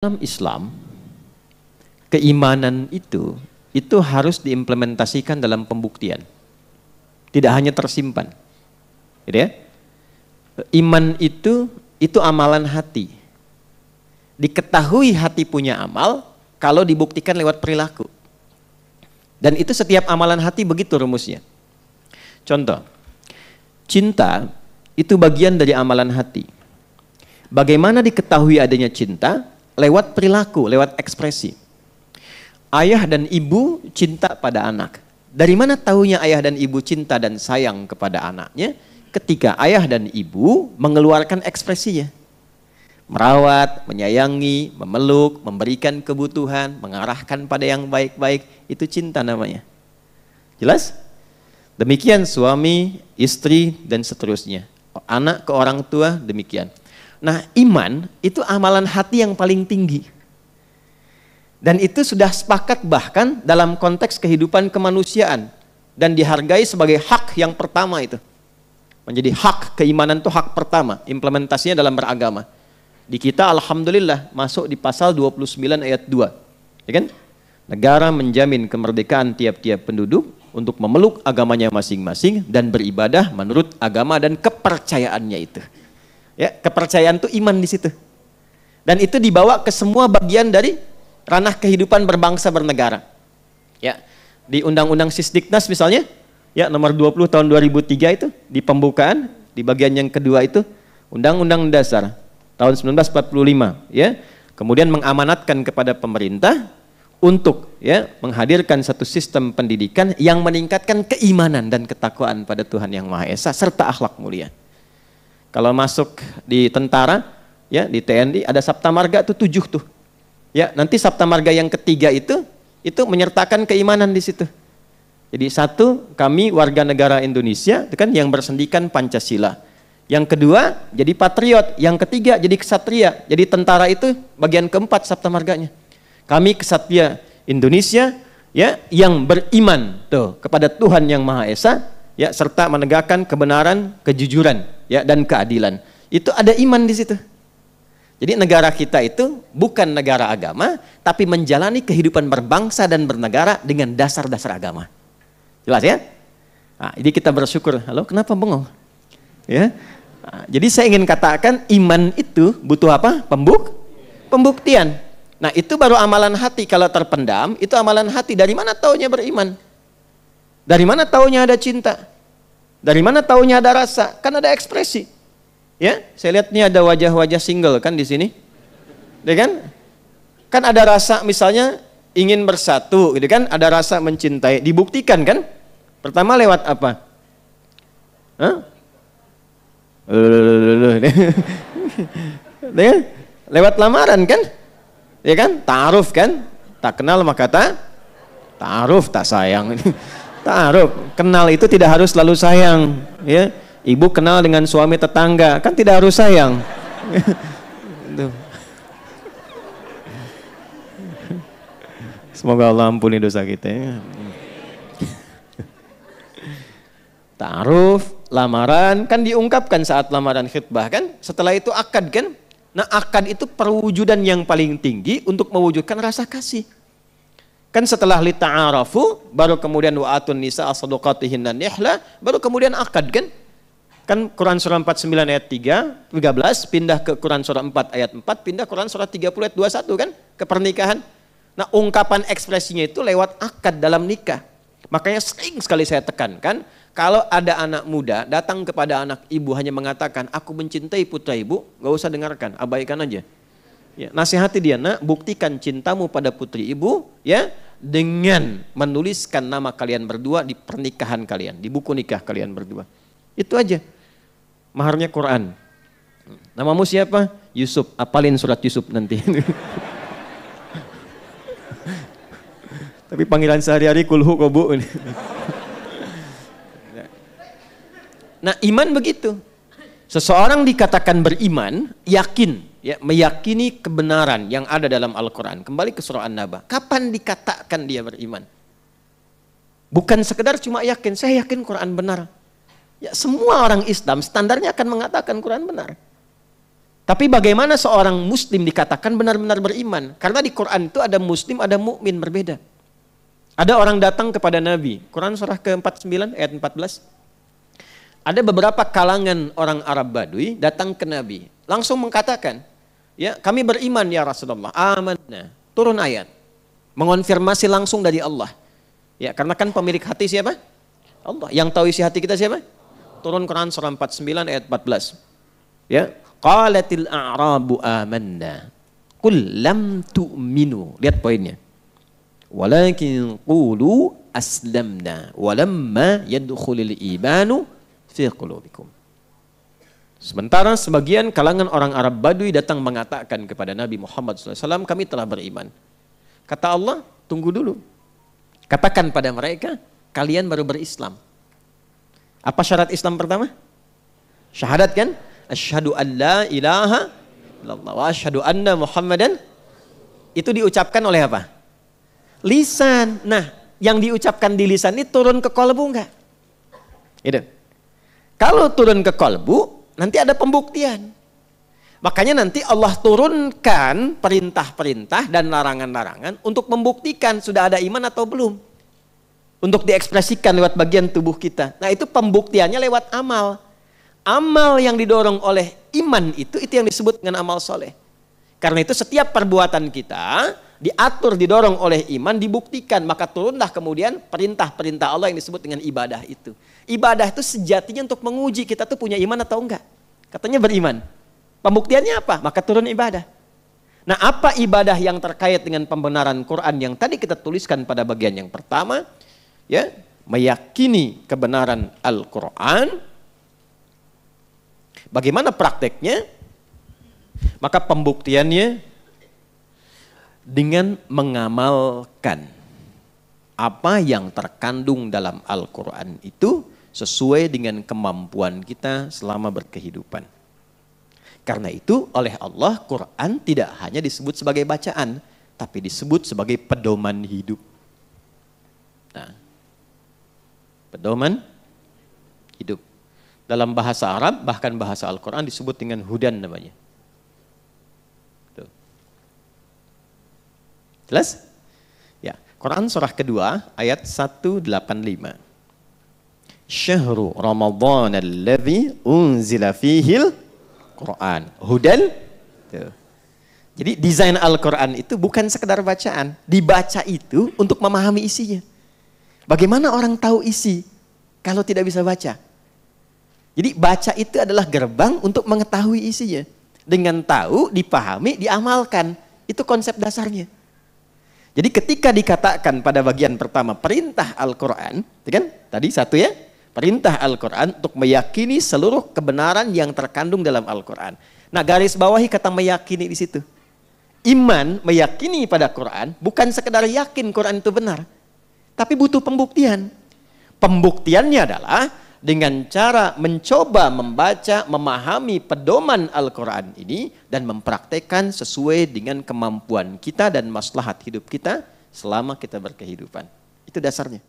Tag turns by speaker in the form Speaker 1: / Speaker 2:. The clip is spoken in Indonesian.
Speaker 1: Dalam Islam, keimanan itu harus diimplementasikan dalam pembuktian. Tidak hanya tersimpan. Gitu ya? Iman itu amalan hati. Diketahui hati punya amal kalau dibuktikan lewat perilaku. Dan itu setiap amalan hati begitu rumusnya. Contoh, cinta itu bagian dari amalan hati. Bagaimana diketahui adanya cinta? Lewat perilaku, lewat ekspresi. Ayah dan ibu cinta pada anak. Dari mana taunya ayah dan ibu cinta dan sayang kepada anaknya? Ketika ayah dan ibu mengeluarkan ekspresinya. Merawat, menyayangi, memeluk, memberikan kebutuhan, mengarahkan pada yang baik-baik. Itu cinta namanya. Jelas? Demikian suami, istri, dan seterusnya. Anak ke orang tua, demikian. Nah, iman itu amalan hati yang paling tinggi. Dan itu sudah sepakat bahkan dalam konteks kehidupan kemanusiaan. Dan dihargai sebagai hak yang pertama itu. Menjadi hak, keimanan itu hak pertama. Implementasinya dalam beragama. Di kita alhamdulillah masuk di pasal 29 ayat 2. Ya kan? Negara menjamin kemerdekaan tiap-tiap penduduk untuk memeluk agamanya masing-masing dan beribadah menurut agama dan kepercayaannya itu. Ya, kepercayaan itu iman di situ. Dan itu dibawa ke semua bagian dari ranah kehidupan berbangsa bernegara. Ya, di Undang-Undang Sisdiknas misalnya, ya nomor 20 tahun 2003 itu di pembukaan, di bagian yang kedua itu Undang-Undang Dasar tahun 1945, ya. Kemudian mengamanatkan kepada pemerintah untuk ya menghadirkan satu sistem pendidikan yang meningkatkan keimanan dan ketakwaan pada Tuhan Yang Maha Esa serta akhlak mulia. Kalau masuk di tentara, ya di TNI ada Sabta Marga tuh 7 tuh. Ya, nanti Sabta Marga yang ketiga itu menyertakan keimanan di situ. Jadi satu, kami warga negara Indonesia itu kan yang bersendikan Pancasila. Yang kedua, jadi patriot. Yang ketiga, jadi kesatria. Jadi tentara itu bagian keempat Sabta Marganya. Kami kesatria Indonesia ya yang beriman tuh kepada Tuhan Yang Maha Esa ya serta menegakkan kebenaran, kejujuran ya dan keadilan. Itu ada iman di situ. Jadi negara kita itu bukan negara agama, tapi menjalani kehidupan berbangsa dan bernegara dengan dasar-dasar agama. Jelas ya? Nah, jadi kita bersyukur. Halo, kenapa bengong? Ya. Nah, jadi saya ingin katakan iman itu butuh apa? Pembuktian. Nah, itu baru amalan hati. Kalau terpendam, itu amalan hati. Dari mana taunya beriman? Dari mana taunya ada cinta? Dari mana taunya ada rasa? Kan ada ekspresi. Ya, saya lihat nih ada wajah-wajah single kan di sini. Ya kan? Kan ada rasa misalnya ingin bersatu gitu kan, ada rasa mencintai, dibuktikan kan? Pertama lewat apa? Hah? Lewat lamaran kan? Ya kan? Ta'aruf kan? Tak kenal maka ta'aruf, tak sayang. Ta'aruf, kenal itu tidak harus selalu sayang, ya. Ibu kenal dengan suami tetangga, kan tidak harus sayang. Semoga Allah ampuni dosa kita. Ya. Ta'aruf, lamaran, kan diungkapkan saat lamaran khitbah kan? Setelah itu akad kan? Nah akad itu perwujudan yang paling tinggi untuk mewujudkan rasa kasih. Kan setelah lita'arafu, baru kemudian wa'atun nisa as-sadaqatihinna nihla, baru kemudian akad kan? Kan Quran surah 49 ayat 13, pindah ke Quran surah 4 ayat 4, pindah Quran surah 30 ayat 21 kan? Ke pernikahan. Nah ungkapan ekspresinya itu lewat akad dalam nikah. Makanya sering sekali saya tekankan, kalau ada anak muda datang kepada anak ibu hanya mengatakan, aku mencintai putra ibu, gak usah dengarkan, abaikan aja. Ya, nasihati dia, nak, buktikan cintamu pada putri ibu ya dengan menuliskan nama kalian berdua di pernikahan kalian, di buku nikah kalian berdua. Itu aja. Maharnya Quran. Namamu siapa? Yusuf. Apalin surat Yusuf nanti. Tapi panggilan sehari-hari kulhu kobu. Nah, iman begitu. Seseorang dikatakan beriman, yakin, ya, meyakini kebenaran yang ada dalam Al-Quran. Kembali ke surah An-Naba. Kapan dikatakan dia beriman? Bukan sekedar cuma yakin, saya yakin Quran benar. Ya, semua orang Islam standarnya akan mengatakan Quran benar. Tapi bagaimana seorang muslim dikatakan benar-benar beriman? Karena di Quran itu ada muslim, ada mukmin, berbeda. Ada orang datang kepada Nabi. Quran surah ke-49 ayat 14. Ada beberapa kalangan orang Arab Badui datang ke Nabi. Langsung mengatakan, ya, kami beriman ya Rasulullah. Amanna. Turun ayat. Mengonfirmasi langsung dari Allah. Ya, karena kan pemilik hati siapa? Allah. Yang tahu isi hati kita siapa? Turun Quran surah 49 ayat 14. Ya. Qalatil a'rabu amanna. Qul lam tu'minu. Lihat poinnya. Walakin qulu aslamna. Walamma yadkhulil imanu fi qulubikum. Sementara sebagian kalangan orang Arab Badui datang mengatakan kepada Nabi Muhammad SAW, kami telah beriman. Kata Allah, tunggu dulu. Katakan pada mereka, kalian baru berislam. Apa syarat Islam pertama? Syahadat kan? Asyhadu an la ilaha illallah wa asyhadu anna Muhammadan. Itu diucapkan oleh apa? Lisan. Nah, yang diucapkan di lisan ini turun ke kolbu enggak? Gitu. Kalau turun ke kolbu, nanti ada pembuktian. Makanya nanti Allah turunkan perintah-perintah dan larangan-larangan untuk membuktikan sudah ada iman atau belum. Untuk diekspresikan lewat bagian tubuh kita. Nah, itu pembuktiannya lewat amal. Amal yang didorong oleh iman itu yang disebut dengan amal soleh. Karena itu setiap perbuatan kita diatur, didorong oleh iman, dibuktikan. Maka turunlah kemudian perintah-perintah Allah yang disebut dengan ibadah itu. Ibadah itu sejatinya untuk menguji kita tuh punya iman atau enggak. Katanya beriman. Pembuktiannya apa? Maka turun ibadah. Nah, apa ibadah yang terkait dengan pembenaran Quran yang tadi kita tuliskan pada bagian yang pertama? Ya, meyakini kebenaran Al-Quran. Bagaimana prakteknya? Maka pembuktiannya dengan mengamalkan apa yang terkandung dalam Al-Quran itu sesuai dengan kemampuan kita selama berkehidupan. Karena itu oleh Allah Quran tidak hanya disebut sebagai bacaan, tapi disebut sebagai pedoman hidup. Nah, pedoman hidup. Dalam bahasa Arab, bahkan bahasa Al-Quran disebut dengan hudan namanya. Tuh. Jelas? Ya, Quran surah kedua ayat 185. Syahru Ramadhan alladzi unzila fihil Quran. Hudan. Tuh. Jadi desain Al-Quran itu bukan sekedar bacaan. Dibaca itu untuk memahami isinya. Bagaimana orang tahu isi kalau tidak bisa baca? Jadi baca itu adalah gerbang untuk mengetahui isinya. Dengan tahu, dipahami, diamalkan. Itu konsep dasarnya. Jadi ketika dikatakan pada bagian pertama perintah Al-Quran, kan? Tadi satu ya, perintah Al-Quran untuk meyakini seluruh kebenaran yang terkandung dalam Al-Quran. Nah, garis bawahi kata meyakini di situ. Iman meyakini pada Quran bukan sekedar yakin Quran itu benar, tapi butuh pembuktian. Pembuktiannya adalah dengan cara mencoba membaca, memahami pedoman Al-Quran ini dan mempraktekkan sesuai dengan kemampuan kita dan maslahat hidup kita selama kita berkehidupan. Itu dasarnya.